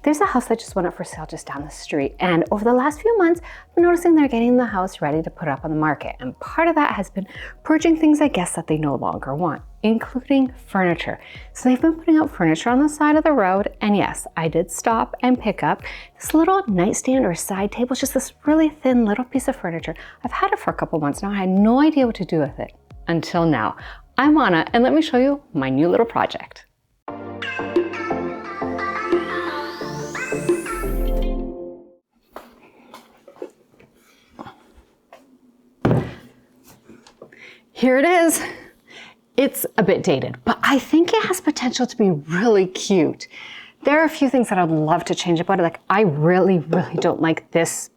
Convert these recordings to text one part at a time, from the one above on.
There's a house that just went up for sale just down the street. And over the last few months, I'm noticing they're getting the house ready to put up on the market. And part of that has been purging things, I guess, that they no longer want, including furniture. So they've been putting out furniture on the side of the road. And yes, I did stop and pick up this little nightstand or side table. It's just this really thin little piece of furniture. I've had it for a couple months now. I had no idea what to do with it until now. I'm Anna, and let me show you my new little project. Here it is. It's a bit dated, but I think it has potential to be really cute. There are a few things that I'd love to change about it. Like, I really don't like this.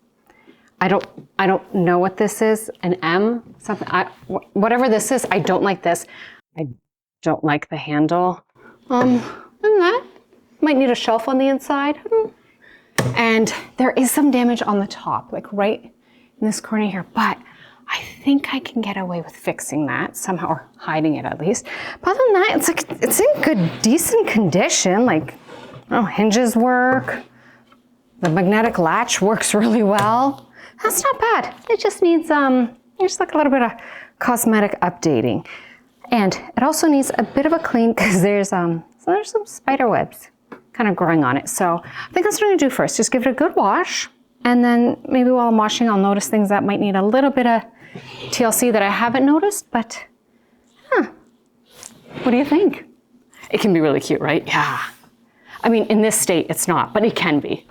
I don't know what this is, an M, something, whatever this is, I don't like this. I don't like the handle. And that might need a shelf on the inside. And there is some damage on the top, like right in this corner here, but I think I can get away with fixing that somehow, or hiding it at least. But other than that, it's in good, decent condition. Like, hinges work. The magnetic latch works really well. That's not bad. It just needs just like a little bit of cosmetic updating. And it also needs a bit of a clean because there's some spider webs kind of growing on it. So I think that's what I'm gonna do first. Just give it a good wash. And then maybe while I'm washing, I'll notice things that might need a little bit of TLC that I haven't noticed, but what do you think? It can be really cute, right? Yeah. I mean, in this state, it's not, but it can be.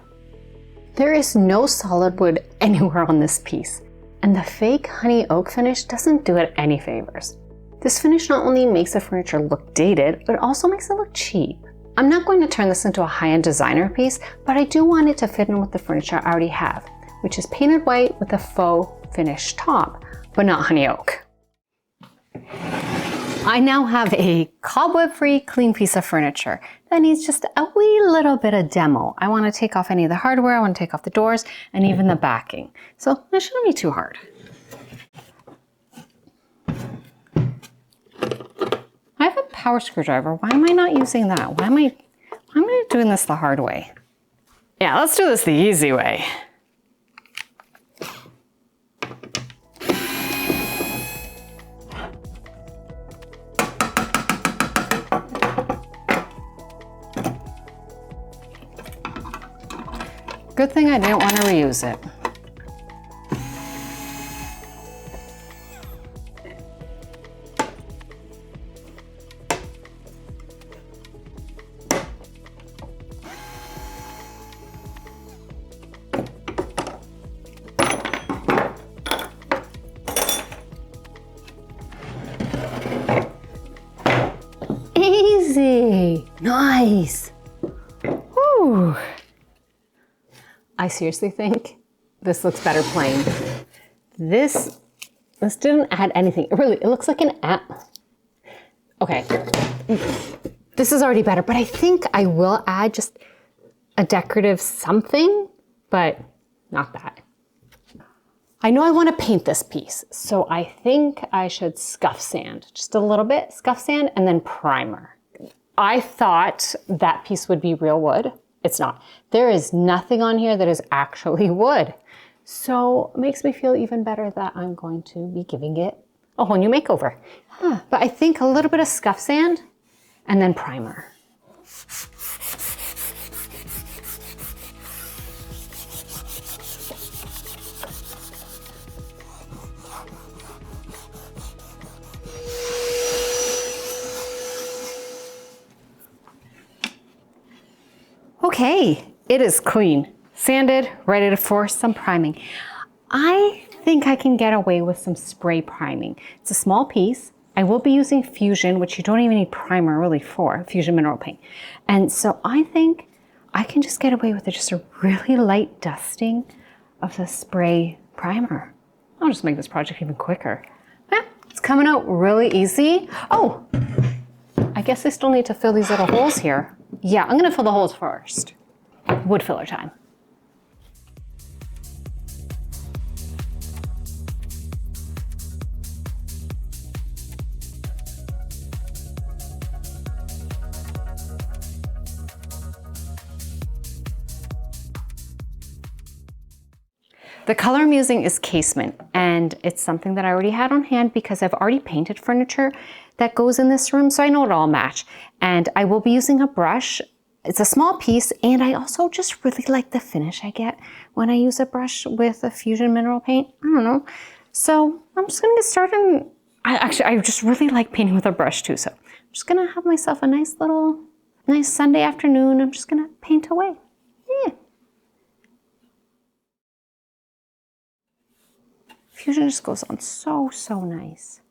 There is no solid wood anywhere on this piece, and the fake honey oak finish doesn't do it any favors. This finish not only makes the furniture look dated, but it also makes it look cheap. I'm not going to turn this into a high-end designer piece, but I do want it to fit in with the furniture I already have, which is painted white with a faux finish top, but not honey oak. I now have a cobweb-free, clean piece of furniture that needs just a wee little bit of demo. I want to take off any of the hardware, I want to take off the doors, and even the backing. So it shouldn't be too hard. I have a power screwdriver. Why am I not using that? Why am I doing this the hard way? Yeah, let's do this the easy way. Good thing I didn't want to reuse it. Easy. Nice. Whew. I seriously think this looks better plain. This didn't add anything. It looks like an app. Okay, this is already better, but I think I will add just a decorative something, but not that. I know I want to paint this piece, so I think I should scuff sand, just a little bit, scuff sand, and then primer. I thought that piece would be real wood. It's not. There is nothing on here that is actually wood. So it makes me feel even better that I'm going to be giving it a whole new makeover. But I think a little bit of scuff sand and then primer. Okay, it is clean, sanded, ready for some priming. I think I can get away with some spray priming. It's a small piece. I will be using Fusion, which you don't even need primer really for, Fusion mineral paint. And so I think I can just get away with just a really light dusting of the spray primer. I'll just make this project even quicker. Yeah, it's coming out really easy. Oh, I guess I still need to fill these little holes here. Yeah, I'm gonna fill the holes first. Wood filler time. The color I'm using is Casement, and it's something that I already had on hand because I've already painted furniture that goes in this room, so I know it'll all match. And I will be using a brush. It's a small piece, and I also just really like the finish I get when I use a brush with a Fusion mineral paint. I don't know. So I'm just gonna get started. I just really like painting with a brush too, so I'm just gonna have myself a nice Sunday afternoon. I'm just gonna paint away. Yeah. Fusion just goes on so, so nice.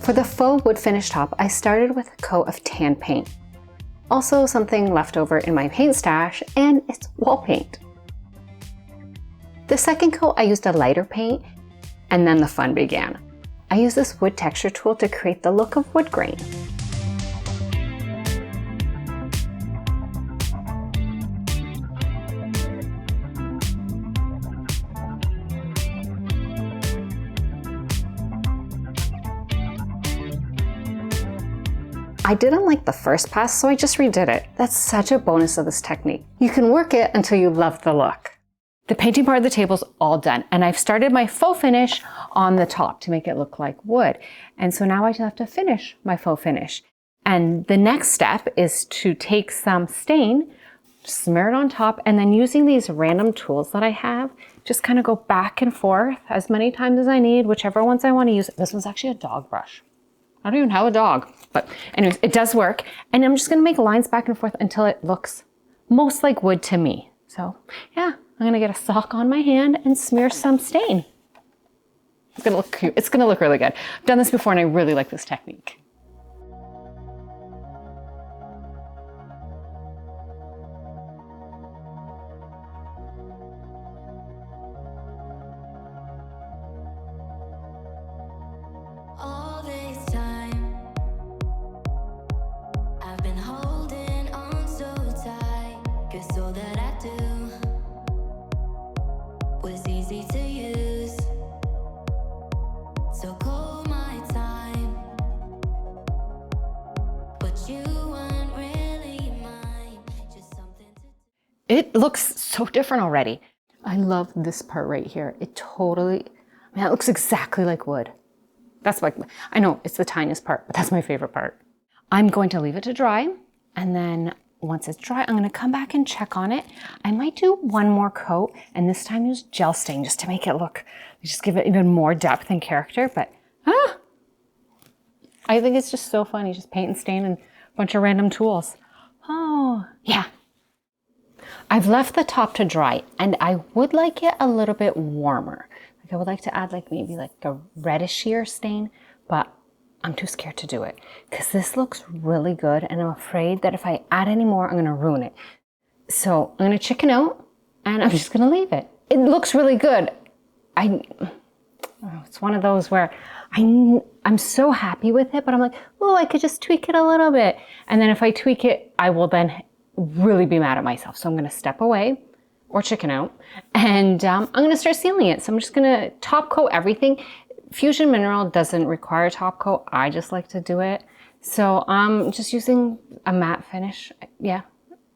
For the faux wood finish top, I started with a coat of tan paint. Also something left over in my paint stash, and it's wall paint. The second coat, I used a lighter paint, and then the fun began. I used this wood texture tool to create the look of wood grain. I didn't like the first pass, so I just redid it. That's such a bonus of this technique. You can work it until you love the look. The painting part of the table's all done, and I've started my faux finish on the top to make it look like wood. And so now I just have to finish my faux finish. And the next step is to take some stain, smear it on top, and then using these random tools that I have, just kind of go back and forth as many times as I need, whichever ones I want to use. This one's actually a dog brush. I don't even have a dog, but anyways, it does work. And I'm just gonna make lines back and forth until it looks most like wood to me. So yeah, I'm gonna get a sock on my hand and smear some stain. It's gonna look cute. It's gonna look really good. I've done this before and I really like this technique. It looks so different already. I love this part right here. It totally, man, it looks exactly like wood. That's like, I know it's the tiniest part, but that's my favorite part. I'm going to leave it to dry, and then once it's dry, I'm gonna come back and check on it. I might do one more coat, and this time use gel stain just to make it look, just give it even more depth and character, but I think it's just so fun. You just paint and stain and a bunch of random tools. Oh, yeah. I've left the top to dry, and I would like it a little bit warmer. Like I would like to add maybe a reddish-ier stain, but I'm too scared to do it because this looks really good, and I'm afraid that if I add any more, I'm gonna ruin it. So I'm gonna chicken out, and I'm just gonna leave it. It looks really good. It's one of those where I'm so happy with it, but I'm like, oh, I could just tweak it a little bit. And then if I tweak it, I will then really be mad at myself. So I'm gonna step away or chicken out, and I'm gonna start sealing it. So I'm just gonna top coat everything. Fusion Mineral doesn't require a top coat. I just like to do it. So I'm just using a matte finish. Yeah.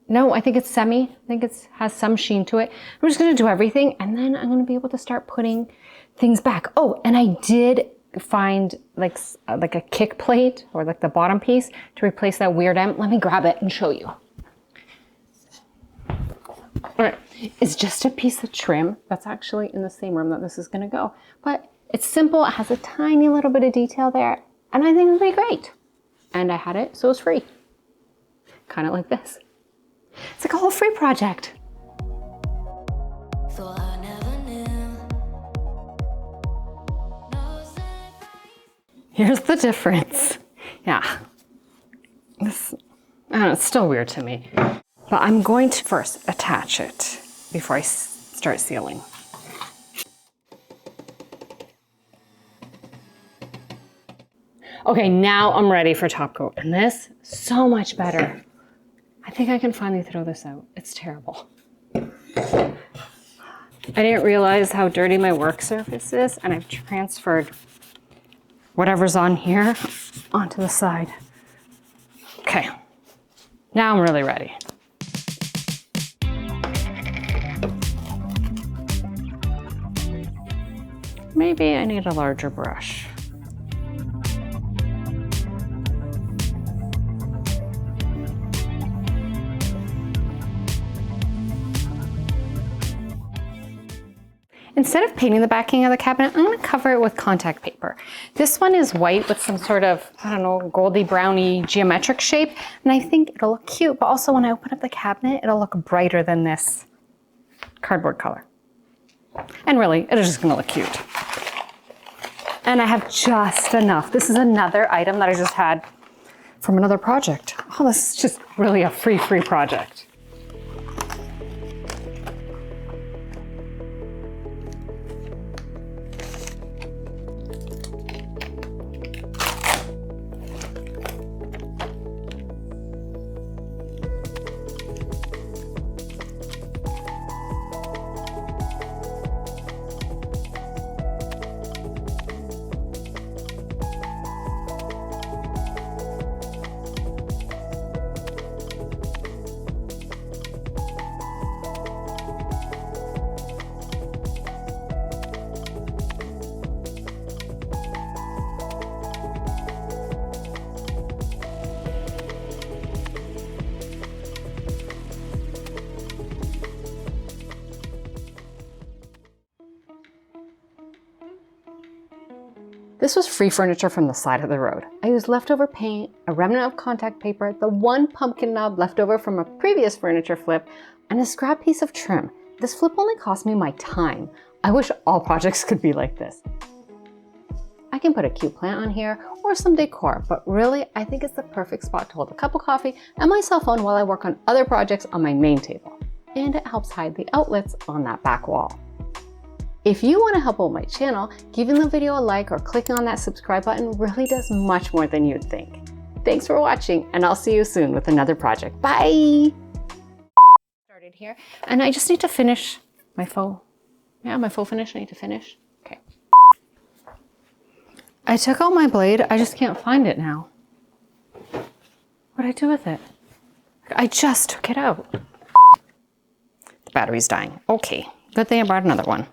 No, I think it's semi. I think it has some sheen to it. I'm just gonna do everything, and then I'm gonna be able to start putting things back. Oh, and I did find like a kick plate or the bottom piece to replace that weird end. Let me grab it and show you. All right, it's just a piece of trim that's actually in the same room that this is gonna go. But it's simple, it has a tiny little bit of detail there, and I think it'll be great. And I had it, so it's free. Kind of like this. It's like a whole free project. Here's the difference. Yeah. This, I don't know, it's still weird to me. But I'm going to first attach it before I start sealing. Okay, now I'm ready for top coat. And this, so much better. I think I can finally throw this out. It's terrible. I didn't realize how dirty my work surface is, and I've transferred whatever's on here onto the side. Okay, now I'm really ready. Maybe I need a larger brush. Instead of painting the backing of the cabinet, I'm going to cover it with contact paper. This one is white with some sort of, I don't know, goldy browny geometric shape, and I think it'll look cute, but also when I open up the cabinet, it'll look brighter than this cardboard color. And really, it is just going to look cute. And I have just enough. This is another item that I just had from another project. Oh, this is just really a free project. This was free furniture from the side of the road. I used leftover paint, a remnant of contact paper, the one pumpkin knob left over from a previous furniture flip, and a scrap piece of trim. This flip only cost me my time. I wish all projects could be like this. I can put a cute plant on here or some decor, but really I think it's the perfect spot to hold a cup of coffee and my cell phone while I work on other projects on my main table. And it helps hide the outlets on that back wall. If you want to help out my channel, giving the video a like or clicking on that subscribe button really does much more than you'd think. Thanks for watching, and I'll see you soon with another project. Bye! Started here, and I just need to finish my faux finish I need to finish. Okay. I took out my blade, I just can't find it now. What'd I do with it? I just took it out. The battery's dying. Okay, good thing I brought another one.